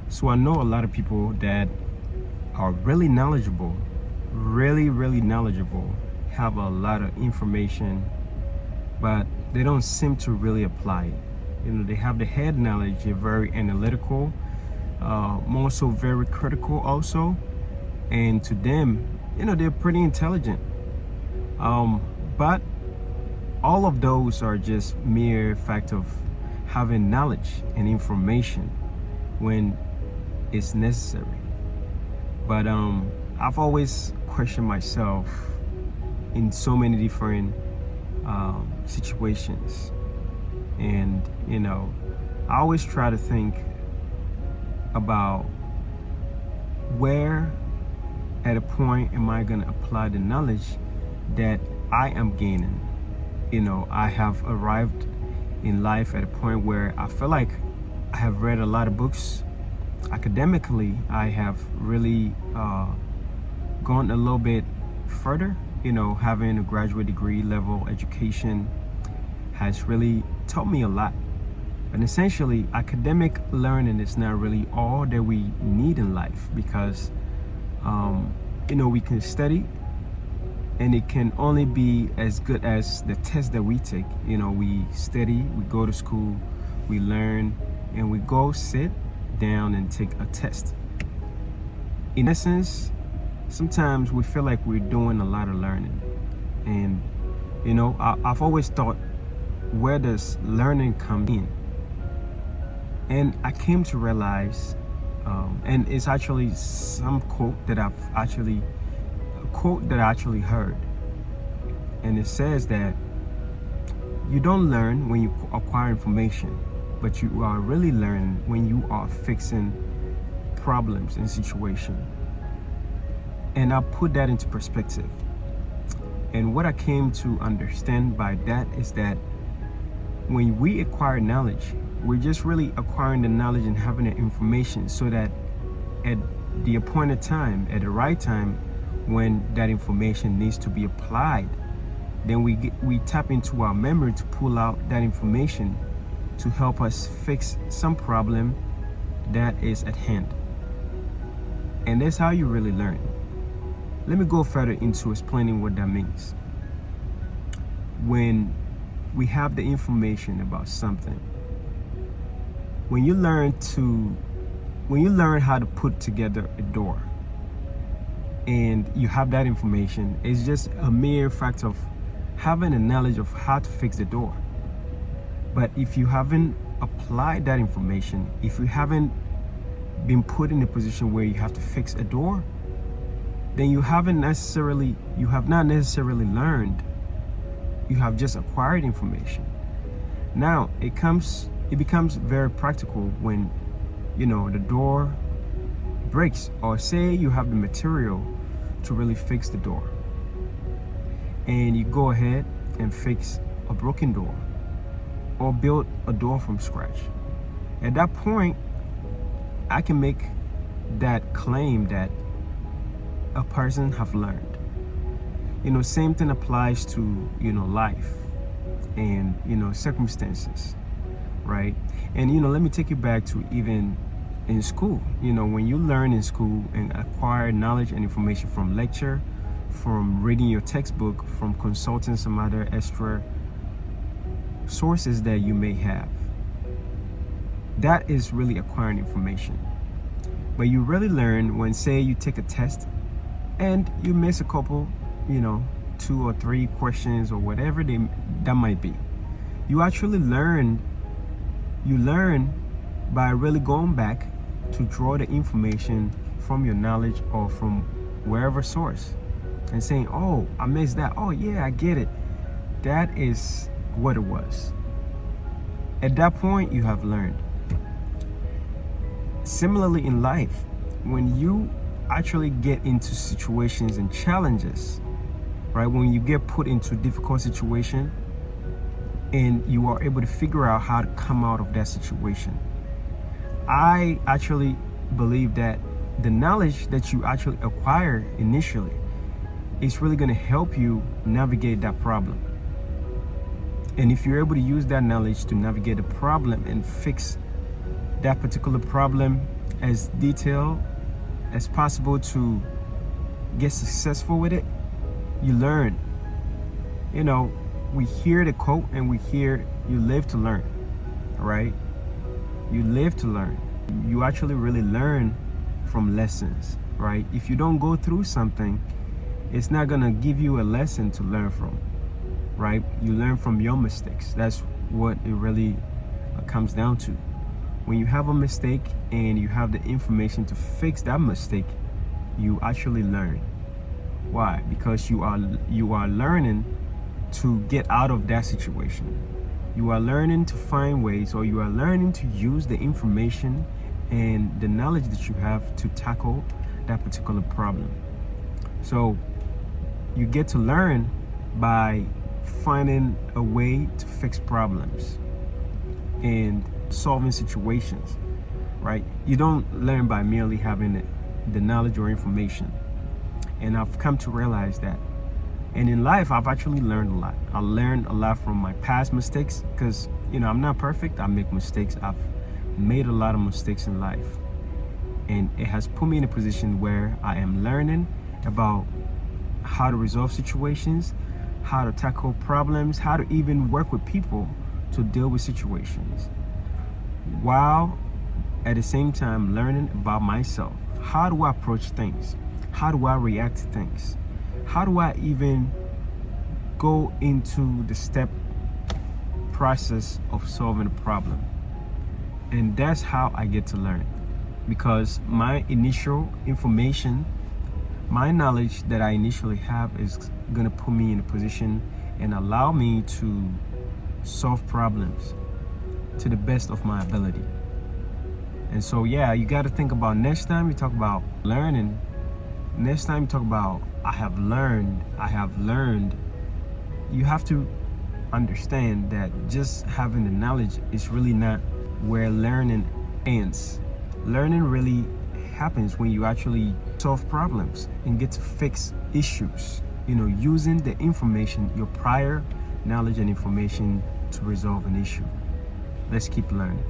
So I know a lot of people that are really knowledgeable, really knowledgeable, have a lot of information, but they don't seem to really apply it. They have the head knowledge, they're very analytical, more so very critical also, and to them, they're pretty intelligent. But all of those are just mere fact of having knowledge and information when it's necessary. But I've always questioned myself in so many different situations, and I always try to think about where at a point am I going to apply the knowledge that I am gaining. I have arrived in life at a point where I feel like I have read a lot of books. Academically, I have really gone a little bit further. Having a graduate degree level education has really taught me a lot. But essentially, academic learning is not really all that we need in life, because we can study, and it can only be as good as the test that we take. We study, we go to school, we learn, and we go sit down and take a test. In essence, sometimes we feel like we're doing a lot of learning. And, I've always thought, where does learning come in? And I came to realize, and it's actually some quote that I actually heard. And it says that you don't learn when you acquire information, but you are really learning when you are fixing problems and situations. And I put that into perspective. And what I came to understand by that is that when we acquire knowledge, we're just really acquiring the knowledge and having the information, so that at the appointed time, at the right time, when that information needs to be applied, then we tap into our memory to pull out that information to help us fix some problem that is at hand. And that's how you really learn. Let me go further into explaining what that means. When we have the information about something, when you learn how to put together a door, and you have that information, it's just a mere fact of having a knowledge of how to fix the door. But if you haven't applied that information, if you haven't been put in a position where you have to fix a door, then you have not necessarily learned. You have just acquired information. Now it becomes very practical when the door breaks, or say you have the material to really fix the door, and you go ahead and fix a broken door or build a door from scratch. At that point, I can make that claim that a person have learned. Same thing applies to life and circumstances, right? And let me take you back to even in school. When you learn in school and acquire knowledge and information from lecture, from reading your textbook, from consulting some other extra sources that you may have, that is really acquiring information. But you really learn when, say, you take a test and you miss a couple, 2 or 3 questions or whatever that might be. You actually learn by really going back to draw the information from your knowledge or from wherever source and saying, oh, I missed that. Oh yeah, I get it. That is what it was. At that point, you have learned. Similarly in life, when you actually get into situations and challenges, right? When you get put into a difficult situation and you are able to figure out how to come out of that situation, I actually believe that the knowledge that you actually acquire initially is really going to help you navigate that problem. And if you're able to use that knowledge to navigate the problem and fix that particular problem as detailed as possible to get successful with it, you learn. You know, we hear the quote and we hear you live to learn, right? You live to learn. You actually really learn from lessons, right? If you don't go through something, it's not gonna give you a lesson to learn from, right? You learn from your mistakes. That's what it really comes down to. When you have a mistake and you have the information to fix that mistake, you actually learn. Why? Because you are learning to get out of that situation. You are learning to find ways, or you are learning to use the information and the knowledge that you have to tackle that particular problem. So you get to learn by finding a way to fix problems and solving situations, right? You don't learn by merely having the knowledge or information. And I've come to realize that. And in life, I've actually learned a lot. I learned a lot from my past mistakes because, you know, I'm not perfect. I make mistakes. I've made a lot of mistakes in life. And it has put me in a position where I am learning about how to resolve situations, how to tackle problems, how to even work with people to deal with situations, while at the same time learning about myself. How do I approach things? How do I react to things? How do I even go into the step process of solving a problem? And that's how I get to learn, because my initial information, my knowledge that I initially have is gonna put me in a position and allow me to solve problems to the best of my ability. And so, yeah, you got to think about next time you talk about learning, next time you talk about I have learned, you have to understand that just having the knowledge is really not where learning ends. Learning really happens when you actually solve problems and get to fix issues, you know, using the information, your prior knowledge and information to resolve an issue. Let's keep learning.